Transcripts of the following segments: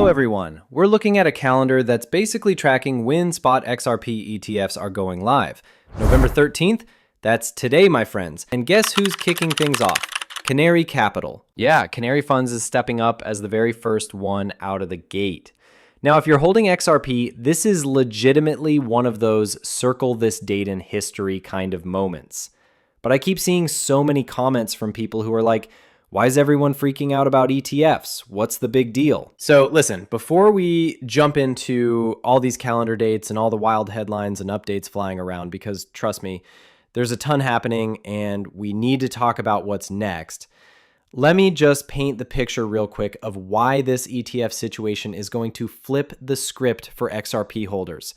Hello everyone, we're looking at a calendar that's basically tracking when spot XRP ETFs are going live. November 13th, that's today my friends. And guess who's kicking things off? Canary Capital. Yeah, Canary Funds is stepping up as the very first one out of the gate. Now if you're holding XRP, this is legitimately one of those circle this date in history kind of moments. But I keep seeing so many comments from people who are like, why is everyone freaking out about ETFs? What's the big deal? So listen, before we jump into all these calendar dates and all the wild headlines and updates flying around, because trust me, there's a ton happening and we need to talk about what's next. Let me just paint the picture real quick of why this ETF situation is going to flip the script for XRP holders.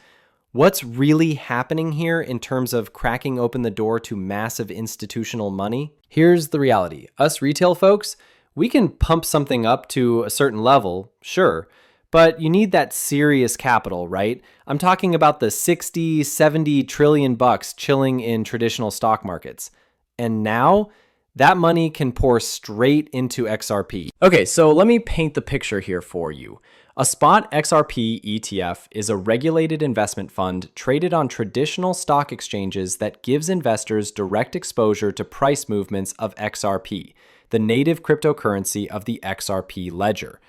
What's really happening here in terms of cracking open the door to massive institutional money? Here's the reality. Us retail folks, we can pump something up to a certain level, sure, but you need that serious capital, right? I'm talking about the 60, 70 trillion bucks chilling in traditional stock markets. And now that money can pour straight into XRP. Okay, so let me paint the picture here for you. A spot XRP ETF is a regulated investment fund traded on traditional stock exchanges that gives investors direct exposure to price movements of XRP, the native cryptocurrency of the XRP ledger.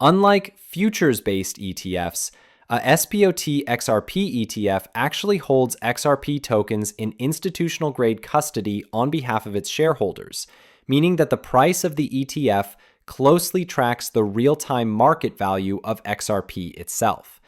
Unlike futures-based ETFs, a SPOT XRP ETF actually holds XRP tokens in institutional-grade custody on behalf of its shareholders, meaning that the price of the ETF closely tracks the real-time market value of XRP itself.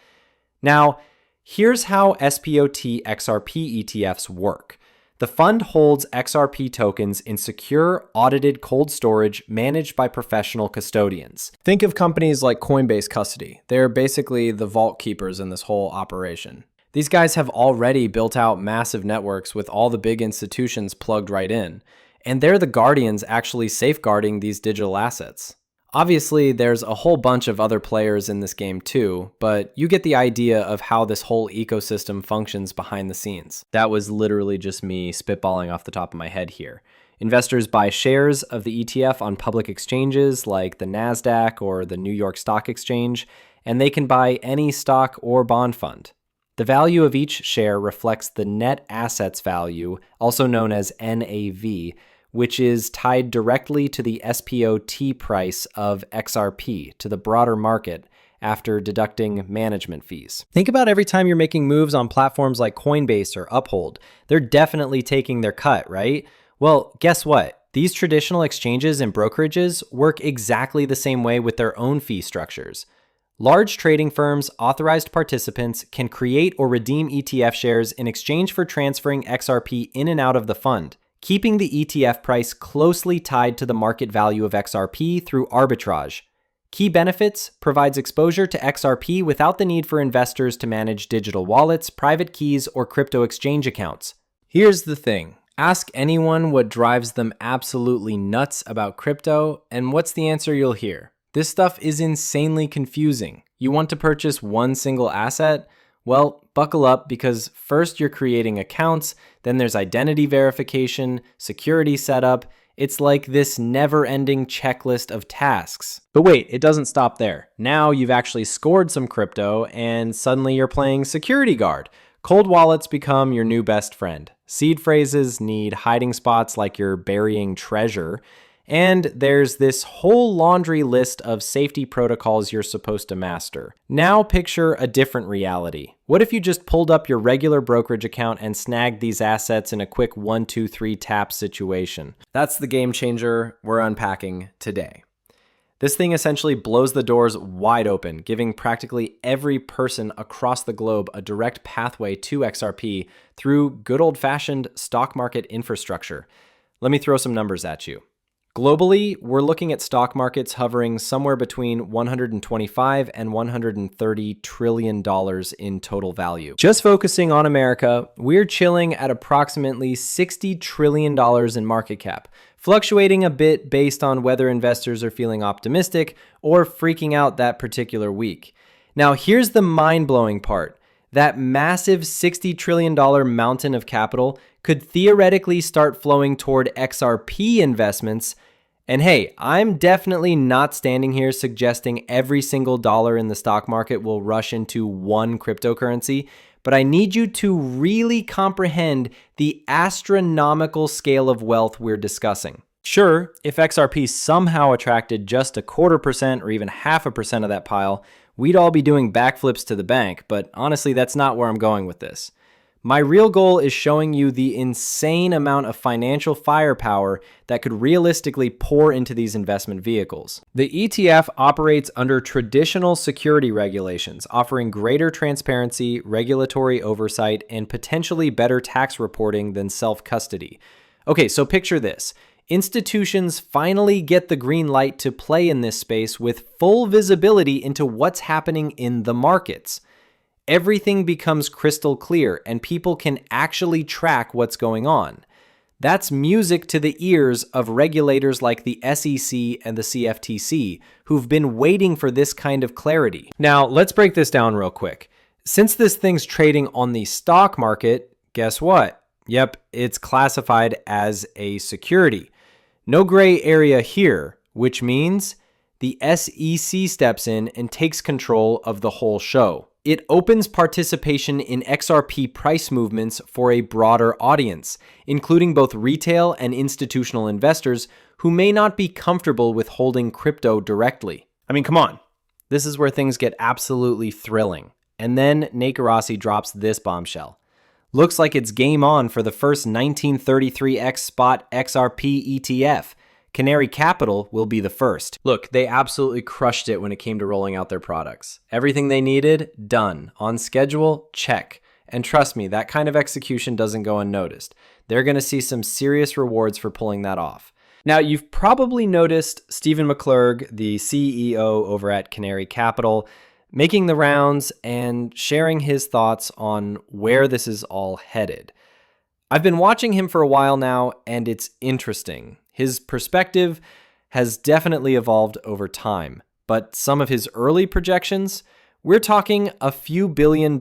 Now, here's how SPOT XRP ETFs work. The fund holds XRP tokens in secure, audited cold storage managed by professional custodians. Think of companies like Coinbase Custody. They're basically the vault keepers in this whole operation. These guys have already built out massive networks with all the big institutions plugged right in. And they're the guardians actually safeguarding these digital assets. Obviously, there's a whole bunch of other players in this game too, but you get the idea of how this whole ecosystem functions behind the scenes. That was literally just me spitballing off the top of my head here. Investors buy shares of the ETF on public exchanges like the NASDAQ or the New York Stock Exchange, and they can buy any stock or bond fund. The value of each share reflects the net assets value, also known as NAV, which is tied directly to the SPOT price of XRP to the broader market after deducting management fees. Think about every time you're making moves on platforms like Coinbase or Uphold. They're definitely taking their cut, right? Well, guess what? These traditional exchanges and brokerages work exactly the same way with their own fee structures. Large trading firms, authorized participants, can create or redeem ETF shares in exchange for transferring XRP in and out of the fund, keeping the ETF price closely tied to the market value of XRP through arbitrage. Key benefits: provides exposure to XRP without the need for investors to manage digital wallets, private keys, or crypto exchange accounts. Here's the thing. Ask anyone what drives them absolutely nuts about crypto, and what's the answer you'll hear? This stuff is insanely confusing. You want to purchase one single asset? Well, buckle up, because first you're creating accounts, then there's identity verification, security setup. It's like this never-ending checklist of tasks. But wait, it doesn't stop there. Now you've actually scored some crypto and suddenly you're playing security guard. Cold wallets become your new best friend. Seed phrases need hiding spots like you're burying treasure. And there's this whole laundry list of safety protocols you're supposed to master. Now picture a different reality. What if you just pulled up your regular brokerage account and snagged these assets in a quick 1, 2, 3 tap situation? That's the game changer we're unpacking today. This thing essentially blows the doors wide open, giving practically every person across the globe a direct pathway to XRP through good old-fashioned stock market infrastructure. Let me throw some numbers at you. Globally, we're looking at stock markets hovering somewhere between $125 and $130 trillion in total value. Just focusing on America, we're chilling at approximately $60 trillion in market cap, fluctuating a bit based on whether investors are feeling optimistic or freaking out that particular week. Now, here's the mind-blowing part. That massive $60 trillion mountain of capital could theoretically start flowing toward XRP investments And hey, I'm definitely not standing here suggesting every single dollar in the stock market will rush into one cryptocurrency, but I need you to really comprehend the astronomical scale of wealth we're discussing. Sure, if XRP somehow attracted just 0.25% or even 0.5% of that pile, we'd all be doing backflips to the bank, but honestly, that's not where I'm going with this. My real goal is showing you the insane amount of financial firepower that could realistically pour into these investment vehicles. The ETF operates under traditional security regulations, offering greater transparency, regulatory oversight, and potentially better tax reporting than self-custody. Okay, so picture this. Institutions finally get the green light to play in this space with full visibility into what's happening in the markets. Everything becomes crystal clear and people can actually track what's going on. That's music to the ears of regulators like the SEC and the CFTC, who've been waiting for this kind of clarity. Now, let's break this down real quick. Since this thing's trading on the stock market, guess what? Yep, it's classified as a security. No gray area here, which means the SEC steps in and takes control of the whole show. It opens participation in XRP price movements for a broader audience, including both retail and institutional investors who may not be comfortable with holding crypto directly. I mean, come on. This is where things get absolutely thrilling. And then Nate Garassi drops this bombshell. Looks like it's game on for the first 1933X spot XRP ETF. Canary Capital will be the first. Look, they absolutely crushed it when it came to rolling out their products. Everything they needed, done. On schedule, check. And trust me, that kind of execution doesn't go unnoticed. They're going to see some serious rewards for pulling that off. Now, you've probably noticed Stephen McClurg, the CEO over at Canary Capital, making the rounds and sharing his thoughts on where this is all headed. I've been watching him for a while now, and it's interesting. His perspective has definitely evolved over time, but some of his early projections, we're talking a few $1 billion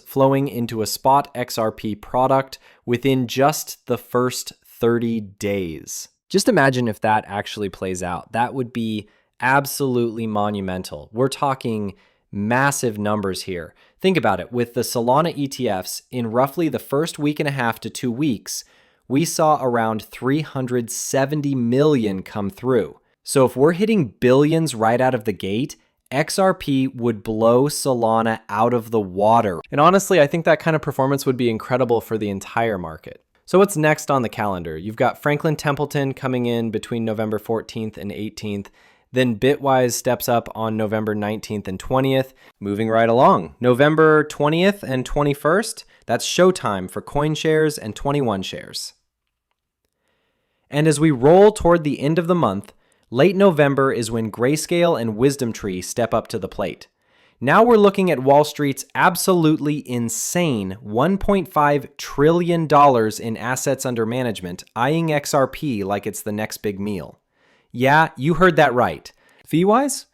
flowing into a spot XRP product within just the first 30 days. Just imagine if that actually plays out. That would be absolutely monumental. We're talking massive numbers here. Think about it. With the Solana ETFs, in roughly the first week and a half to 2 weeks, we saw around 370 million come through. So if we're hitting billions right out of the gate, XRP would blow Solana out of the water. And honestly, I think that kind of performance would be incredible for the entire market. So what's next on the calendar? You've got Franklin Templeton coming in between November 14th and 18th. Then Bitwise steps up on November 19th and 20th, moving right along. November 20th and 21st, that's showtime for CoinShares and 21 Shares. And as we roll toward the end of the month, late November is when Grayscale and WisdomTree step up to the plate. Now we're looking at Wall Street's absolutely insane $1.5 trillion in assets under management, eyeing XRP like it's the next big meal. Yeah, you heard that right. Fee-wise?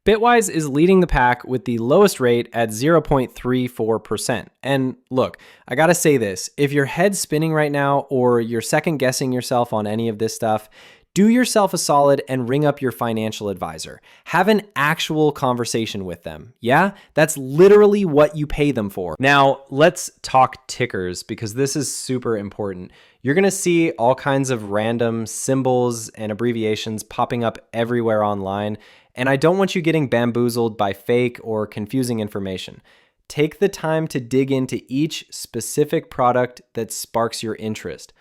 Bitwise is leading the pack with the lowest rate at 0.34%. And look, I gotta say this, if your head's spinning right now or you're second guessing yourself on any of this stuff, do yourself a solid and ring up your financial advisor. Have an actual conversation with them. Yeah, that's literally what you pay them for. Now, let's talk tickers because this is super important. You're gonna see all kinds of random symbols and abbreviations popping up everywhere online, and I don't want you getting bamboozled by fake or confusing information. Take the time to dig into each specific product that sparks your interest.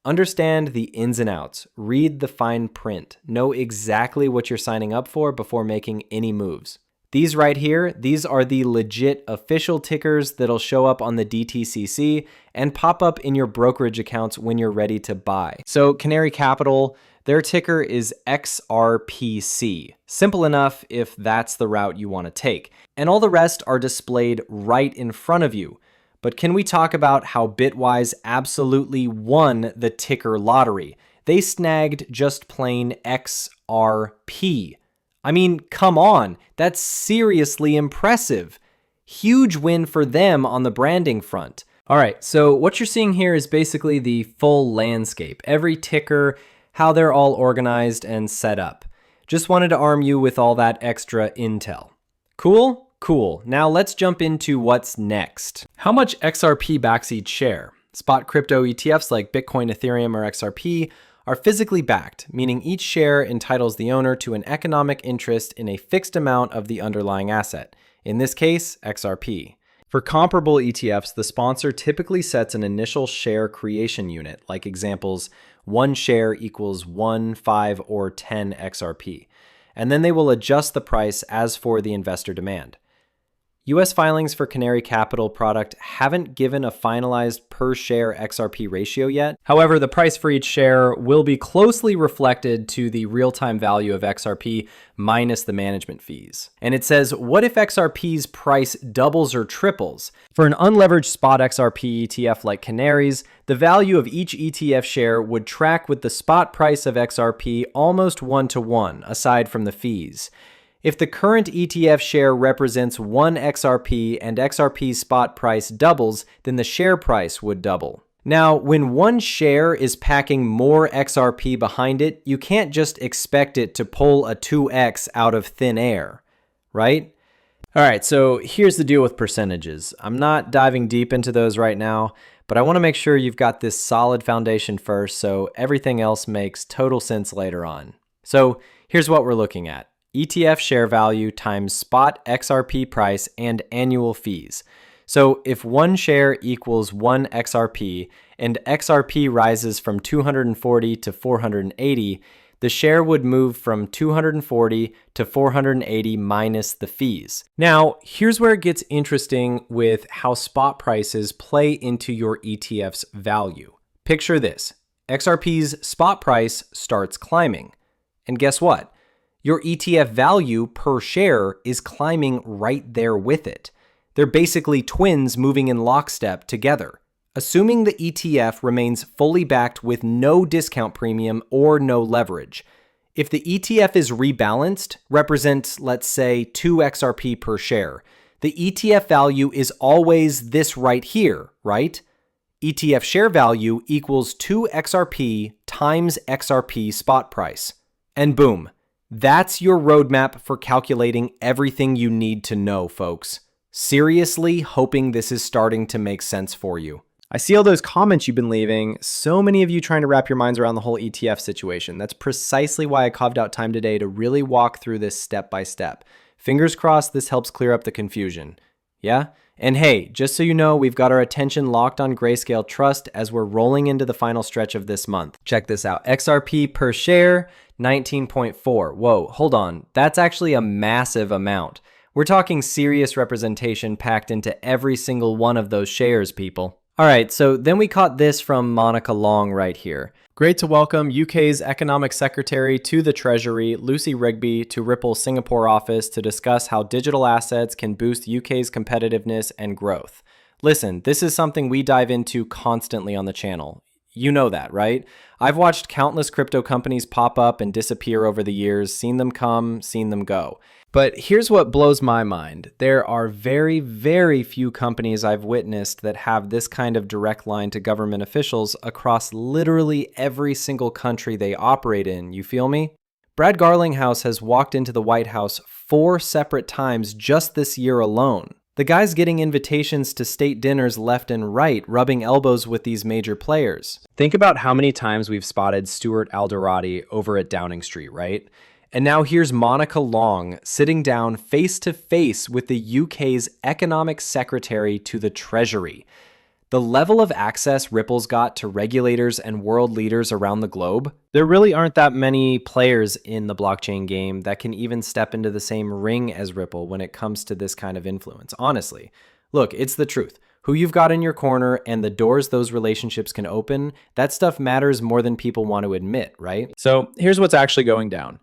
Understand the ins and outs, read the fine print, know exactly what you're signing up for before making any moves. These right here, these are the legit official tickers that'll show up on the DTCC and pop up in your brokerage accounts when you're ready to buy. So Canary Capital, their ticker is XRPC. Simple enough if that's the route you want to take. And all the rest are displayed right in front of you. But can we talk about how Bitwise absolutely won the ticker lottery? They snagged just plain XRP. I mean, come on, that's seriously impressive. Huge win for them on the branding front. All right, so what you're seeing here is basically the full landscape. Every ticker how they're all organized and set up. Just wanted to arm you with all that extra intel. Cool? Cool. Now let's jump into what's next. How much XRP backs each share? Spot crypto ETFs like Bitcoin, Ethereum, or XRP are physically backed, meaning each share entitles the owner to an economic interest in a fixed amount of the underlying asset, in this case, XRP. For comparable ETFs, the sponsor typically sets an initial share creation unit, like examples, 1 share equals 1, 5, or 10 XRP, and then they will adjust the price as for the investor demand. US filings for Canary Capital product haven't given a finalized per share XRP ratio yet. However, the price for each share will be closely reflected to the real-time value of XRP minus the management fees. And it says, what if XRP's price doubles or triples? For an unleveraged spot XRP ETF like Canary's, the value of each ETF share would track with the spot price of XRP almost 1-to-1, aside from the fees. If the current ETF share represents 1 XRP and XRP's spot price doubles, then the share price would double. Now, when one share is packing more XRP behind it, you can't just expect it to pull a 2x out of thin air, right? All right, so here's the deal with percentages. I'm not diving deep into those right now, but I want to make sure you've got this solid foundation first so everything else makes total sense later on. So here's what we're looking at. ETF share value times spot XRP price and annual fees. So if 1 share equals 1 XRP and XRP rises from 240 to 480, the share would move from 240 to 480 minus the fees. Now, here's where it gets interesting with how spot prices play into your ETF's value. Picture this. XRP's spot price starts climbing. And guess what? Your ETF value per share is climbing right there with it. They're basically twins moving in lockstep together. Assuming the ETF remains fully backed with no discount premium or no leverage. If the ETF is rebalanced, represents, let's say, 2 XRP per share, the ETF value is always this right here, right? ETF share value equals 2 XRP times XRP spot price. And boom. That's your roadmap for calculating everything you need to know, folks. Seriously hoping this is starting to make sense for you. I see all those comments you've been leaving, so many of you trying to wrap your minds around the whole ETF situation. That's precisely why I carved out time today to really walk through this step by step. Fingers crossed this helps clear up the confusion. Yeah? And hey, just so you know, we've got our attention locked on Grayscale Trust as we're rolling into the final stretch of this month. Check this out. XRP per share, 19.4. Whoa, hold on. That's actually a massive amount. We're talking serious representation packed into every single one of those shares, people. All right, so then we caught this from Monica Long right here. Great to welcome UK's Economic Secretary to the Treasury, Lucy Rigby, to Ripple's Singapore office to discuss how digital assets can boost UK's competitiveness and growth. Listen, this is something we dive into constantly on the channel. You know that, right? I've watched countless crypto companies pop up and disappear over the years, seen them come, seen them go. But here's what blows my mind. There are very, very few companies I've witnessed that have this kind of direct line to government officials across literally every single country they operate in. You feel me? Brad Garlinghouse has walked into the White House 4 separate times just this year alone. The guy's getting invitations to state dinners left and right, rubbing elbows with these major players. Think about how many times we've spotted Stuart Alderati over at Downing Street, right? And now here's Monica Long sitting down face to face with the UK's Economic Secretary to the Treasury. The level of access Ripple's got to regulators and world leaders around the globe, there really aren't that many players in the blockchain game that can even step into the same ring as Ripple when it comes to this kind of influence. Honestly, look, it's the truth. Who you've got in your corner and the doors those relationships can open, that stuff matters more than people want to admit, right? So here's what's actually going down.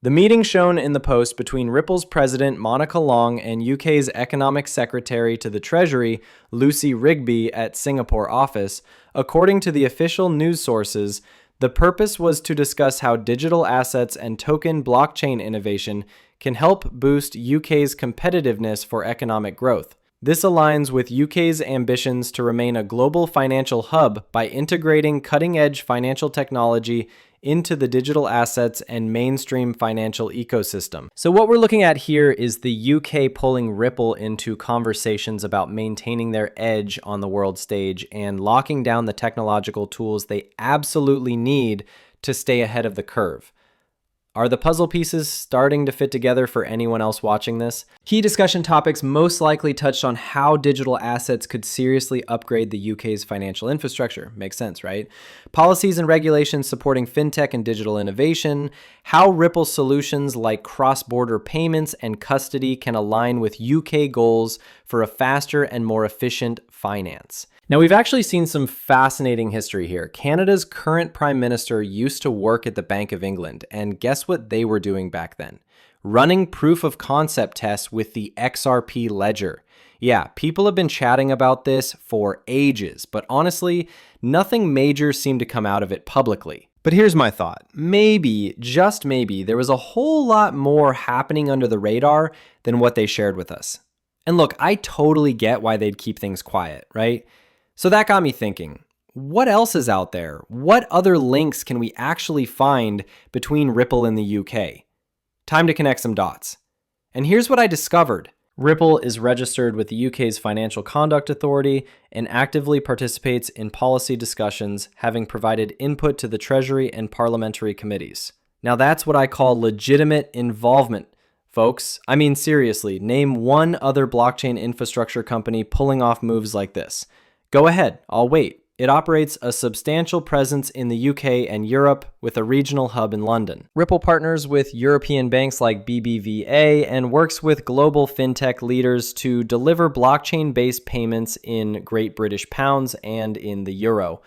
The meeting shown in the post between Ripple's president, Monica Long, and UK's Economic Secretary to the Treasury, Lucy Rigby, at Singapore office, according to the official news sources, the purpose was to discuss how digital assets and token blockchain innovation can help boost UK's competitiveness for economic growth. This aligns with UK's ambitions to remain a global financial hub by integrating cutting-edge financial technology into the digital assets and mainstream financial ecosystem. So what we're looking at here is the UK pulling Ripple into conversations about maintaining their edge on the world stage and locking down the technological tools they absolutely need to stay ahead of the curve. Are the puzzle pieces starting to fit together for anyone else watching this? Key discussion topics most likely touched on how digital assets could seriously upgrade the UK's financial infrastructure. Makes sense, right? Policies and regulations supporting fintech and digital innovation, how Ripple solutions like cross-border payments and custody can align with UK goals for a faster and more efficient finance. Now, we've actually seen some fascinating history here. Canada's current Prime Minister used to work at the Bank of England, and guess what they were doing back then? Running proof of concept tests with the XRP ledger. Yeah, people have been chatting about this for ages, but honestly, nothing major seemed to come out of it publicly. But here's my thought. Maybe, just maybe, there was a whole lot more happening under the radar than what they shared with us. And look, I totally get why they'd keep things quiet, right? So that got me thinking, what else is out there? What other links can we actually find between Ripple and the UK? Time to connect some dots. And here's what I discovered. Ripple is registered with the UK's Financial Conduct Authority and actively participates in policy discussions, having provided input to the Treasury and parliamentary committees. Now that's what I call legitimate involvement, folks. I mean, seriously, name one other blockchain infrastructure company pulling off moves like this. Go ahead, I'll wait. It operates a substantial presence in the UK and Europe with a regional hub in London. Ripple partners with European banks like BBVA and works with global fintech leaders to deliver blockchain-based payments in Great British pounds and in the euro.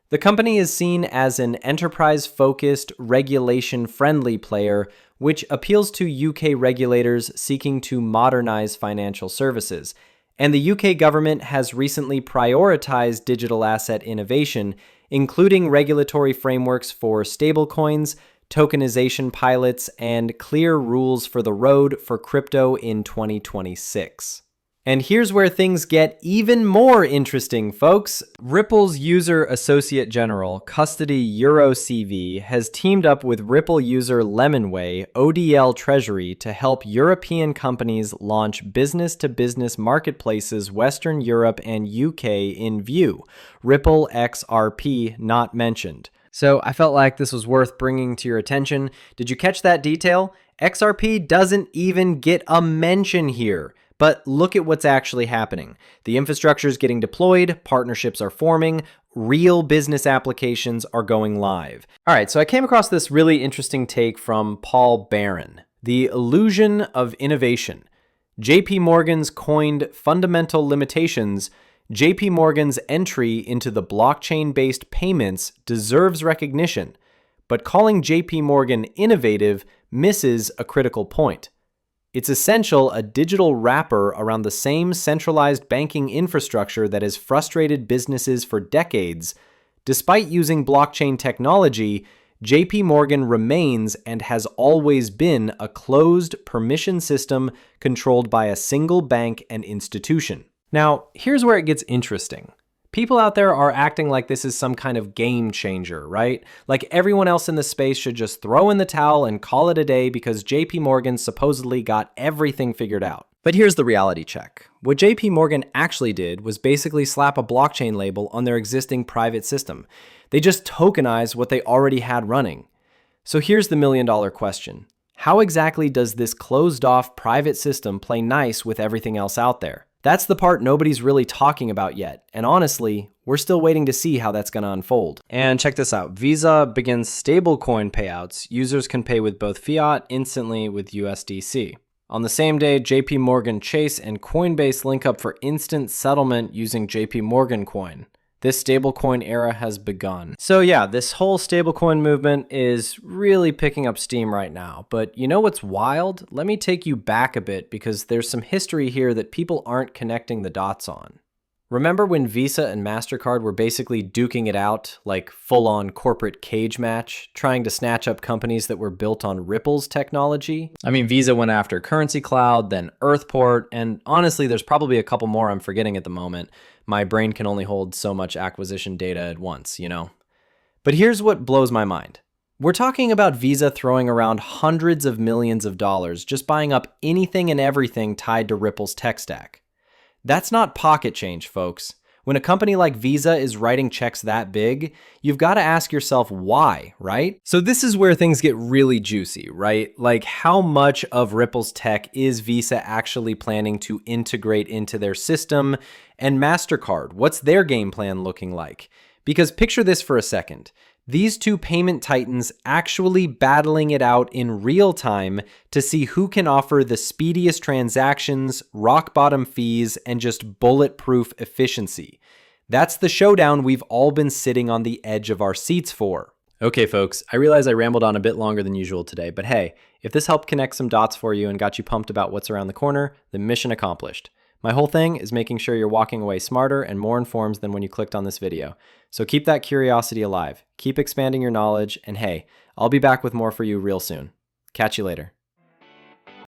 The company is seen as an enterprise-focused, regulation-friendly player, which appeals to UK regulators seeking to modernize financial services. And the UK government has recently prioritized digital asset innovation, including regulatory frameworks for stablecoins, tokenization pilots, and clear rules for the road for crypto in 2026. And here's where things get even more interesting, folks. Ripple's user associate general, Custody EuroCV, has teamed up with Ripple user Lemonway, ODL Treasury, to help European companies launch business-to-business marketplaces Western Europe and UK in view. Ripple XRP not mentioned. So I felt like this was worth bringing to your attention. Did you catch that detail? XRP doesn't even get a mention here. But look at what's actually happening. The infrastructure is getting deployed, partnerships are forming, real business applications are going live. All right, so I came across this really interesting take from Paul Barron. The illusion of innovation. JP Morgan's coined fundamental limitations. JP Morgan's entry into the blockchain-based payments deserves recognition, but calling JP Morgan innovative misses a critical point. It's essential a digital wrapper around the same centralized banking infrastructure that has frustrated businesses for decades. Despite using blockchain technology, JP Morgan remains and has always been a closed permission system controlled by a single bank and institution. Now, here's where it gets interesting. People out there are acting like this is some kind of game changer, right? Like everyone else in the space should just throw in the towel and call it a day because JP Morgan supposedly got everything figured out. But here's the reality check. What JP Morgan actually did was basically slap a blockchain label on their existing private system. They just tokenized what they already had running. So here's the million-dollar question. How exactly does this closed-off private system play nice with everything else out there? That's the part nobody's really talking about yet, and honestly, we're still waiting to see how that's going to unfold. And check this out. Visa begins stablecoin payouts. Users can pay with both fiat instantly with USDC. On the same day, JP Morgan Chase and Coinbase link up for instant settlement using JP Morgan Coin. This stablecoin era has begun. So yeah, this whole stablecoin movement is really picking up steam right now. But you know what's wild? Let me take you back a bit because there's some history here that people aren't connecting the dots on. Remember when Visa and MasterCard were basically duking it out, like full-on corporate cage match, trying to snatch up companies that were built on Ripple's technology? I mean, Visa went after Currency Cloud, then Earthport, and honestly, there's probably a couple more I'm forgetting at the moment. My brain can only hold so much acquisition data at once, you know? But here's what blows my mind. We're talking about Visa throwing around hundreds of millions of dollars just buying up anything and everything tied to Ripple's tech stack. That's not pocket change, folks. When a company like Visa is writing checks that big, you've got to ask yourself why, right? So this is where things get really juicy, right? Like, how much of Ripple's tech is Visa actually planning to integrate into their system? And MasterCard, what's their game plan looking like? Because picture this for a second. These two payment titans actually battling it out in real time to see who can offer the speediest transactions, rock bottom fees, and just bulletproof efficiency. That's the showdown we've all been sitting on the edge of our seats for. Okay, folks, I realize I rambled on a bit longer than usual today, but hey, if this helped connect some dots for you and got you pumped about what's around the corner, then mission accomplished. My whole thing is making sure you're walking away smarter and more informed than when you clicked on this video. So keep that curiosity alive, keep expanding your knowledge, and hey, I'll be back with more for you real soon. Catch you later.